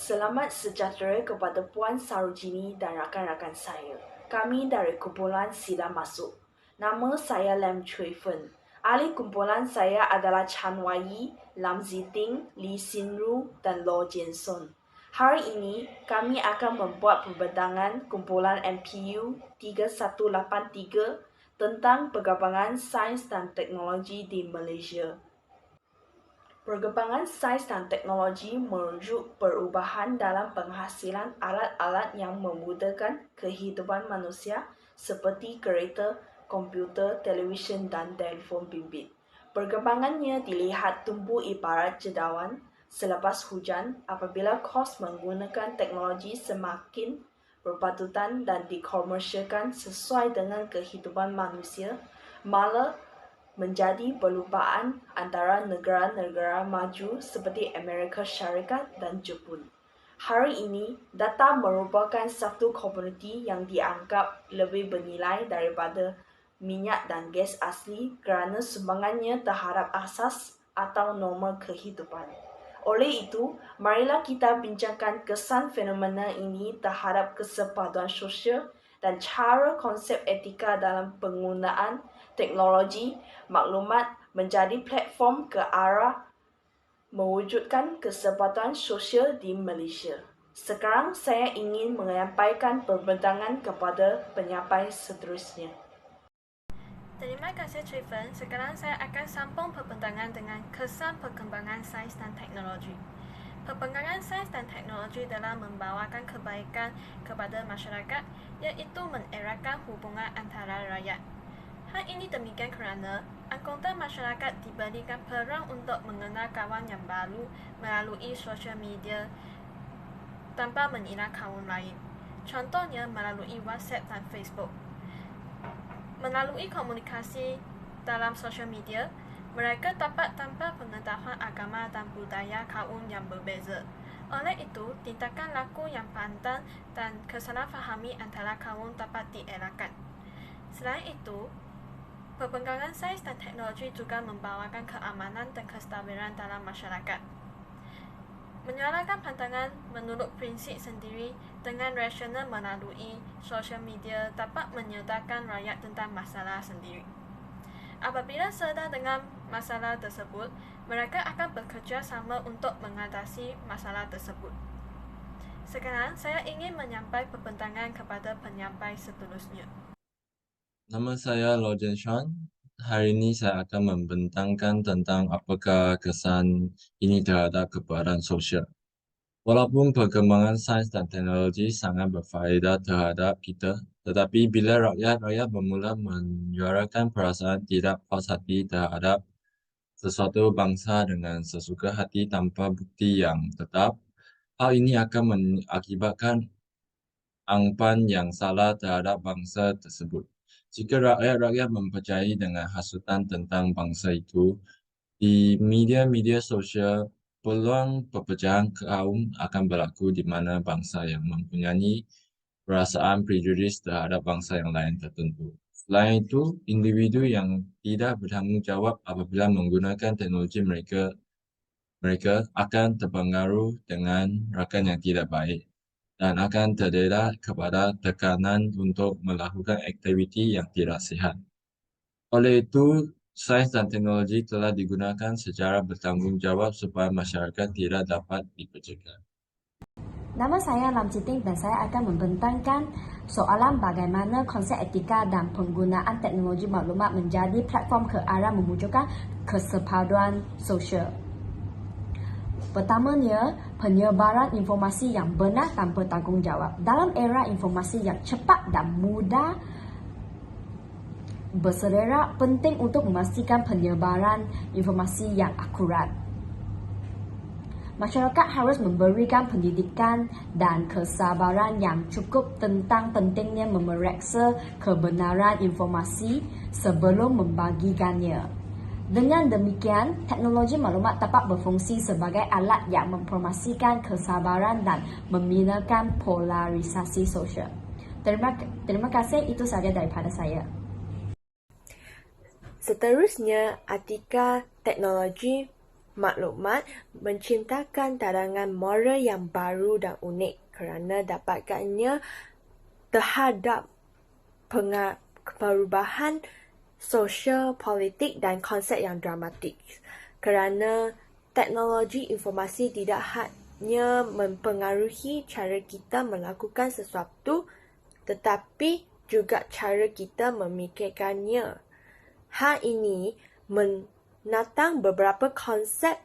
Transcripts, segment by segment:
Selamat sejahtera kepada Puan Sarojini dan rakan-rakan saya. Kami dari kumpulan Sila Masuk. Nama saya Lam Chui Fen. Ahli kumpulan saya adalah Chan Wai Yi, Lam Ziting, Lee Sin Ru dan Lo Jian Sun. Hari ini, kami akan membuat pembentangan kumpulan MPU 3183 tentang perkembangan sains dan teknologi di Malaysia. Perkembangan sains dan teknologi merujuk perubahan dalam penghasilan alat-alat yang memudahkan kehidupan manusia seperti kereta, komputer, televisyen dan telefon bimbit. Perkembangannya dilihat tumbuh ibarat jedawan selepas hujan apabila kos menggunakan teknologi semakin berpatutan dan dikomersialkan sesuai dengan kehidupan manusia, malah menjadi perlumbaan antara negara-negara maju seperti Amerika Syarikat dan Jepun. Hari ini, data merupakan satu komoditi yang dianggap lebih bernilai daripada minyak dan gas asli kerana sumbangannya terhadap asas atau norma kehidupan. Oleh itu, marilah kita bincangkan kesan fenomena ini terhadap kesepaduan sosial dan cara konsep etika dalam penggunaan teknologi maklumat menjadi platform ke arah mewujudkan kesempatan sosial di Malaysia. Sekarang saya ingin menyampaikan perbentangan kepada penyampai seterusnya. Terima kasih Chui Fen. Sekarang saya akan sambung perbentangan dengan kesan perkembangan sains dan teknologi. Perkembangan sains dan teknologi dalam membawakan kebaikan kepada masyarakat, iaitu mengeratkan hubungan antara rakyat. Hal ini demikian kerana anggota masyarakat diberikan peluang untuk mengenal kawan yang baru melalui sosial media tanpa mengira kawan lain. Contohnya melalui WhatsApp dan Facebook. Melalui komunikasi dalam sosial media, mereka dapat tanpa pengetahuan agama dan budaya kaum yang berbeza. Oleh itu, tindakan laku yang pantang dan kesalahfahami antara kaum dapat dielakkan. Selain itu, perkembangan sains dan teknologi juga membawakan keamanan dan kestabilan dalam masyarakat. Menyuarakan pandangan menurut prinsip sendiri dengan rasional melalui sosial media dapat menyertakan rakyat tentang masalah sendiri. Apabila sedar dengan masalah tersebut, mereka akan bekerja sama untuk mengatasi masalah tersebut. Sekarang, saya ingin menyampaikan perbentangan kepada penyampai seterusnya. Nama saya Lo Jian Sun. Hari ini saya akan membentangkan tentang apakah kesan ini terhadap keberadaan sosial. Walaupun perkembangan sains dan teknologi sangat berfaedah terhadap kita, tetapi bila rakyat bermula menyuarakan perasaan tidak puas hati terhadap sesuatu bangsa dengan sesuka hati tanpa bukti yang tetap, hal ini akan mengakibatkan anggapan yang salah terhadap bangsa tersebut. Jika rakyat mempercayai dengan hasutan tentang bangsa itu, di media sosial, peluang perpecahan kaum akan berlaku di mana bangsa yang mempunyai perasaan prejudis terhadap bangsa yang lain tertentu. Selain itu, individu yang tidak bertanggungjawab apabila menggunakan teknologi mereka akan terpengaruh dengan rakan yang tidak baik dan akan terdedah kepada tekanan untuk melakukan aktiviti yang tidak sihat. Oleh itu, sains dan teknologi telah digunakan secara bertanggungjawab supaya masyarakat tidak dapat dipercayai. Nama saya Lam Ziting dan saya akan membentangkan soalan bagaimana konsep etika dan penggunaan teknologi maklumat menjadi platform ke arah mewujudkan kesepaduan sosial. Pertamanya, penyebaran informasi yang benar tanpa tanggungjawab. Dalam era informasi yang cepat dan mudah berselerak, penting untuk memastikan penyebaran informasi yang akurat. Masyarakat harus memberikan pendidikan dan kesabaran yang cukup tentang pentingnya memeriksa kebenaran informasi sebelum membagikannya. Dengan demikian, teknologi maklumat dapat berfungsi sebagai alat yang mempromosikan kesabaran dan membinakan polarisasi sosial. Terima kasih, itu sahaja daripada saya. Seterusnya, etika teknologi maklumat menciptakan tadangan moral yang baru dan unik kerana dapatkannya terhadap perubahan sosial, politik dan konsep yang dramatik. Kerana teknologi informasi tidak hanya mempengaruhi cara kita melakukan sesuatu, tetapi juga cara kita memikirkannya. Hal ini menatang beberapa konsep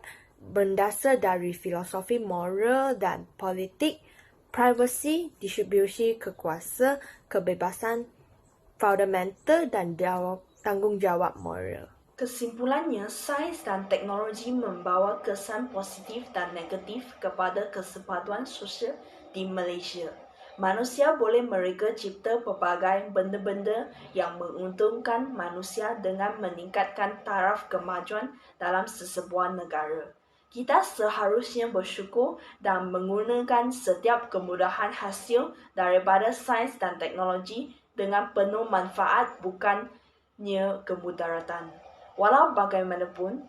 berdasar dari filosofi moral dan politik, privasi, distribusi kekuasaan, kebebasan fundamental dan tanggungjawab moral. Kesimpulannya, sains dan teknologi membawa kesan positif dan negatif kepada kesempatan sosial di Malaysia. Manusia boleh mereka cipta pelbagai benda-benda yang menguntungkan manusia dengan meningkatkan taraf kemajuan dalam sesebuah negara. Kita seharusnya bersyukur dan menggunakan setiap kemudahan hasil daripada sains dan teknologi dengan penuh manfaat, bukannya kemudaratan. Walau bagaimanapun,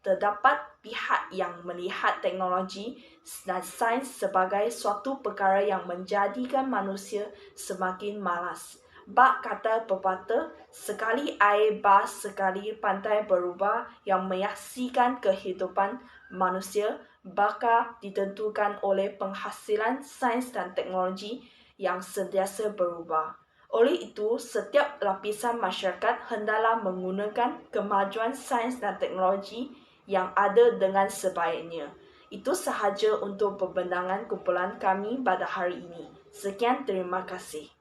terdapat pihak yang melihat teknologi dan sains sebagai suatu perkara yang menjadikan manusia semakin malas. Bak kata pepatah, sekali air bah, sekali pantai berubah, yang menyaksikan kehidupan manusia bakal ditentukan oleh penghasilan sains dan teknologi yang sentiasa berubah. Oleh itu, setiap lapisan masyarakat hendaklah menggunakan kemajuan sains dan teknologi yang ada dengan sebaiknya. Itu sahaja untuk pembentangan kumpulan kami pada hari ini. Sekian, terima kasih.